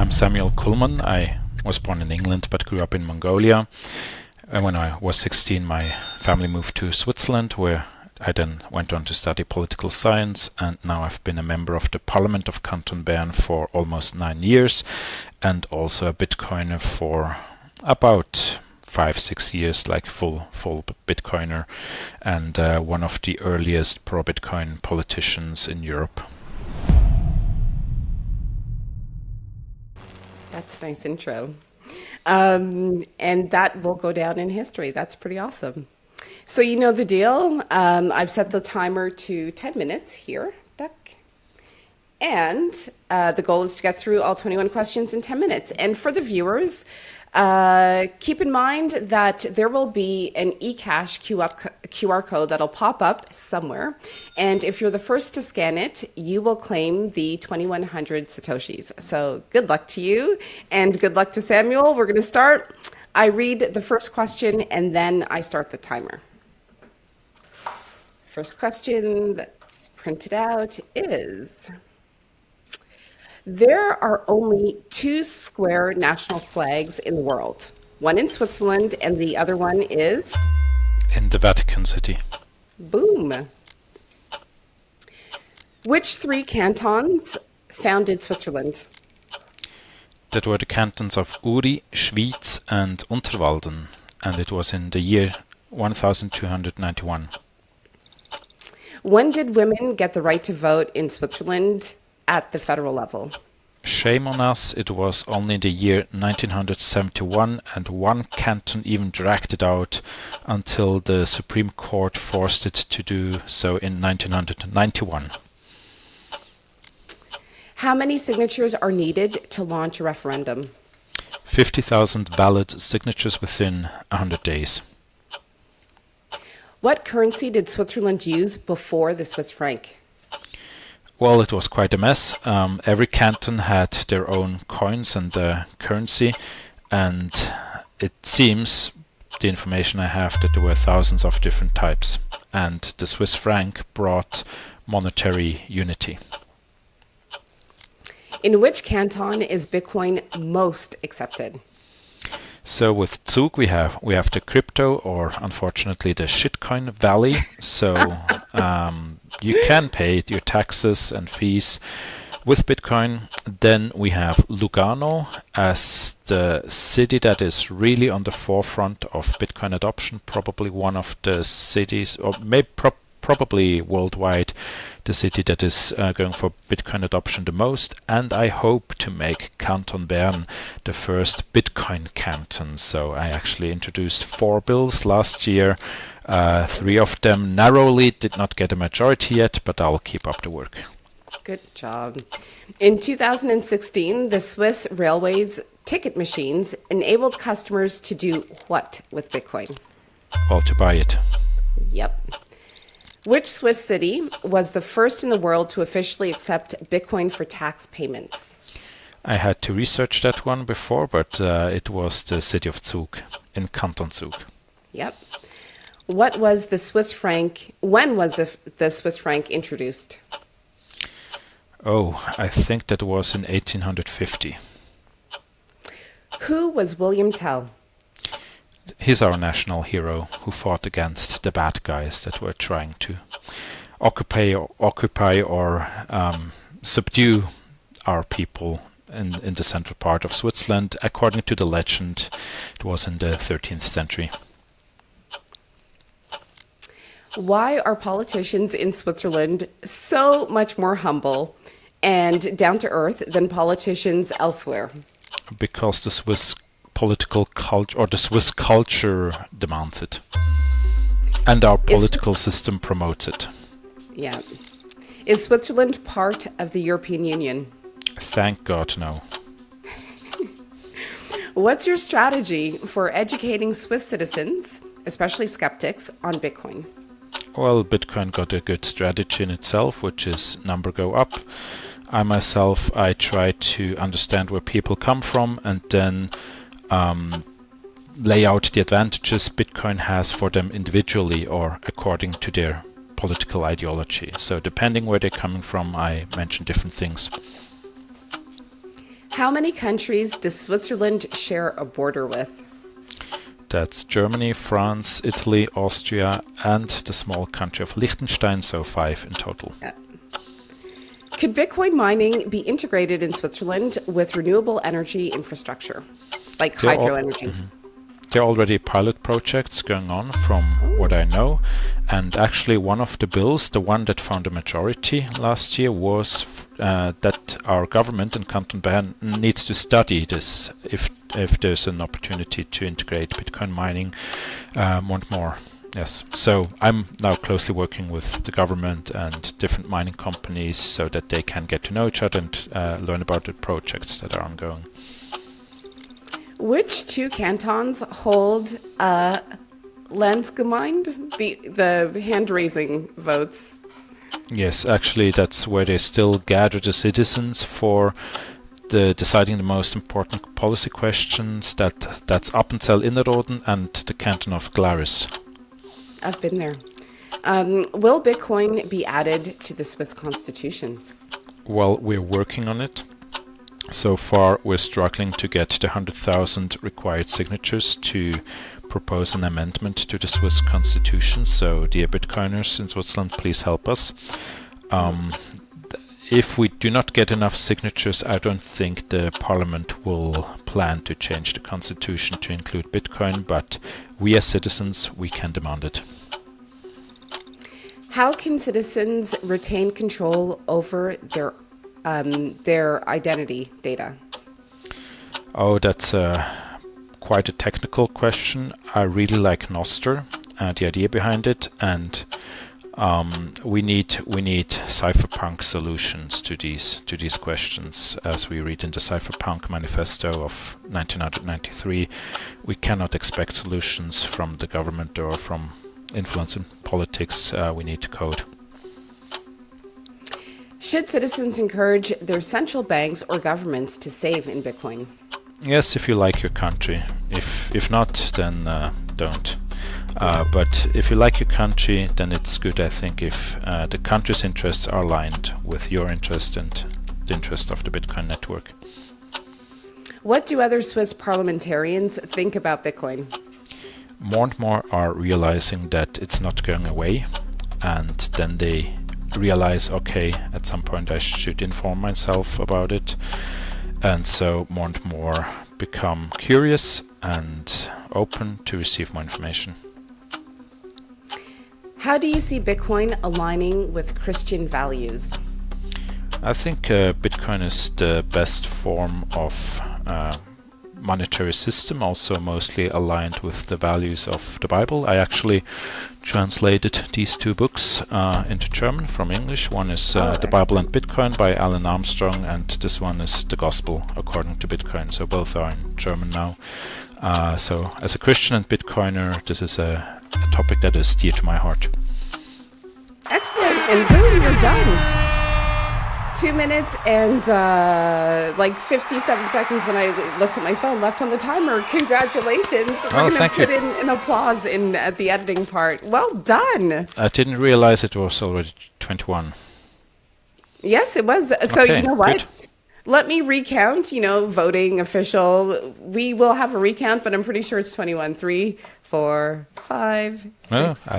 I'm Samuel Kullmann. I was born in England but grew up in Mongolia. And when I was 16, my family moved to Switzerland, where I then went on to study political science, and now I've been a member of the Parliament of Canton Bern for almost 9 years, and also a Bitcoiner for about 5-6 years, like full Bitcoiner, and one of the earliest pro-Bitcoin politicians in Europe. That's a nice intro. And that will go down in history. That's pretty awesome. So you know the deal. I've set the timer to 10 minutes here, Duck. And the goal is to get through all 21 questions in 10 minutes. And for the viewers, keep in mind that there will be an ecash QR code that'll pop up somewhere. And if you're the first to scan it, you will claim the 2,100 Satoshis. So good luck to you and good luck to Samuel. We're going to start. I read the first question and then I start the timer. First question that's printed out is: there are only 2 square national flags in the world. One in Switzerland and the other one is? In the Vatican City. Boom. Which 3 cantons founded Switzerland? That were the cantons of Uri, Schwyz and Unterwalden, and it was in the year 1291. When did women get the right to vote in Switzerland at the federal level? Shame on us, it was only in the year 1971, and one canton even dragged it out until the Supreme Court forced it to do so in 1991. How many signatures are needed to launch a referendum? 50,000 valid signatures within 100 days. What currency did Switzerland use before the Swiss franc? Well, it was quite a mess. Every canton had their own coins and currency, and it seems, the information I have, that there were thousands of different types, and the Swiss franc brought monetary unity. In which canton is Bitcoin most accepted? So with Zug we have the crypto, or unfortunately the shitcoin valley. So you can pay your taxes and fees with Bitcoin. Then we have Lugano as the city that is really on the forefront of Bitcoin adoption, probably one of the cities, or maybe probably worldwide, the city that is going for Bitcoin adoption the most. And I hope to make Canton Bern the first Bitcoin canton. So I actually introduced 4 bills last year. 3 of them narrowly did not get a majority yet, but I'll keep up the work. Good job. In 2016, the Swiss Railways ticket machines enabled customers to do what with Bitcoin? Well, to buy it. Yep. Which Swiss city was the first in the world to officially accept Bitcoin for tax payments? I had to research that one before, but it was the city of Zug, in Canton Zug. Yep. What was the Swiss franc? When was the Swiss franc introduced? Oh, I think that was in 1850. Who was William Tell? He's our national hero who fought against the bad guys that were trying to occupy or subdue our people in the central part of Switzerland. According to the legend, it was in the 13th century. Why are politicians in Switzerland so much more humble and down to earth than politicians elsewhere? Because the Swiss political culture, or the Swiss culture, demands it, and our political system promotes it. Yeah. Is Switzerland part of the European Union? Thank God, no. What's your strategy for educating Swiss citizens, especially skeptics, on Bitcoin? Well, Bitcoin got a good strategy in itself, which is number go up. I try to understand where people come from, and then lay out the advantages Bitcoin has for them individually or according to their political ideology. So depending where they're coming from, I mention different things. How many countries does Switzerland share a border with? That's Germany, France, Italy, Austria, and the small country of Liechtenstein, so 5 in total. Yeah. Could Bitcoin mining be integrated in Switzerland with renewable energy infrastructure, like They're hydro energy? There are already pilot projects going on from what I know, and actually one of the bills, the one that found a majority last year, was that our government in Canton Bern needs to study this if there's an opportunity to integrate Bitcoin mining more and more. Yes, so I'm now closely working with the government and different mining companies so that they can get to know each other and learn about the projects that are ongoing. Which two cantons hold Landsgemeinde, the hand-raising votes? Yes, actually that's where they still gather the citizens for deciding the most important policy questions. That's Appenzell Innerrhoden and the canton of Glaris. I've been there. Will Bitcoin be added to the Swiss constitution? Well, we're working on it. So far, we're struggling to get the 100,000 required signatures to propose an amendment to the Swiss constitution. So, dear Bitcoiners in Switzerland, please help us. If we do not get enough signatures, I don't think the parliament will plan to change the constitution to include Bitcoin, but we as citizens, we can demand it. How can citizens retain control over their identity data? Oh, that's quite a technical question. I really like Nostr, the idea behind it, and we need cypherpunk solutions to these questions. As we read in the Cypherpunk Manifesto of 1993, we cannot expect solutions from the government or from influence in politics. We need to code. Should citizens encourage their central banks or governments to save in Bitcoin? Yes, if you like your country. If not, then don't. But if you like your country, then it's good, I think, if the country's interests are aligned with your interest and the interest of the Bitcoin network. What do other Swiss parliamentarians think about Bitcoin? More and more are realizing that it's not going away, and then they realize, okay, at some point I should inform myself about it, and so more and more become curious and open to receive more information. How do you see Bitcoin aligning with Christian values? I think Bitcoin is the best form of monetary system, also mostly aligned with the values of the Bible. I actually translated these two books into German from English. One is The Bible and Bitcoin by Alan Armstrong, and this one is The Gospel According to Bitcoin. So both are in German now. So as a Christian and Bitcoiner, this is a topic that is dear to my heart. Excellent. And boom, you're done. 2 minutes and like 57 seconds when I looked at my phone left on the timer. Congratulations. We're going to put in an applause at the editing part. Well done. I didn't realize it was already 21. Yes, it was. So okay, you know what? Good. Let me recount, voting official. We will have a recount, but I'm pretty sure it's 21. 3, 4, 5, 6,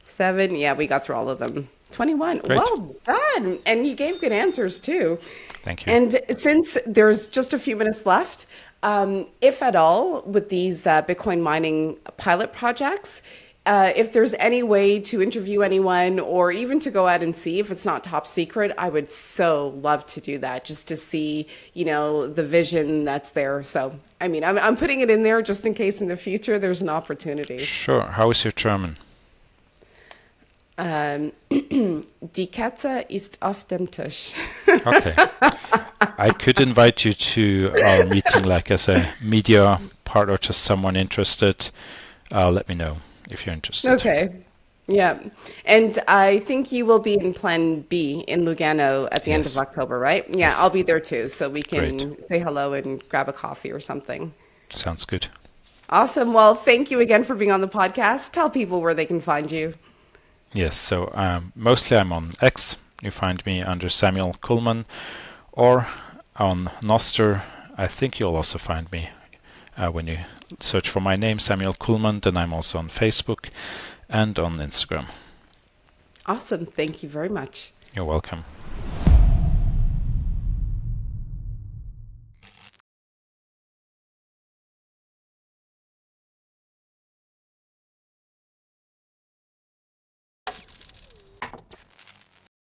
7. Yeah, we got through all of them. 21. Great. Well done. And you gave good answers too. Thank you. And since there's just a few minutes left, if at all, with these Bitcoin mining pilot projects, if there's any way to interview anyone or even to go out and see if it's not top secret, I would so love to do that just to see, the vision that's there. So, I mean, I'm putting it in there just in case in the future there's an opportunity. Sure. How is your German? Die Katze ist auf dem Tisch. Okay. I could invite you to our meeting, like as a media part or just someone interested. Let me know if you're interested. Okay. Yeah. And I think you will be in Plan B in Lugano at the end of October, right? Yeah, I'll be there too. So we can say hello and grab a coffee or something. Sounds good. Awesome. Well, thank you again for being on the podcast. Tell people where they can find you. Yes, so mostly I'm on X. You find me under Samuel Kullmann, or On Noster, I think you'll also find me when you search for my name, Samuel Kullmann. Then I'm also on Facebook and on Instagram. Awesome. Thank you very much. You're welcome.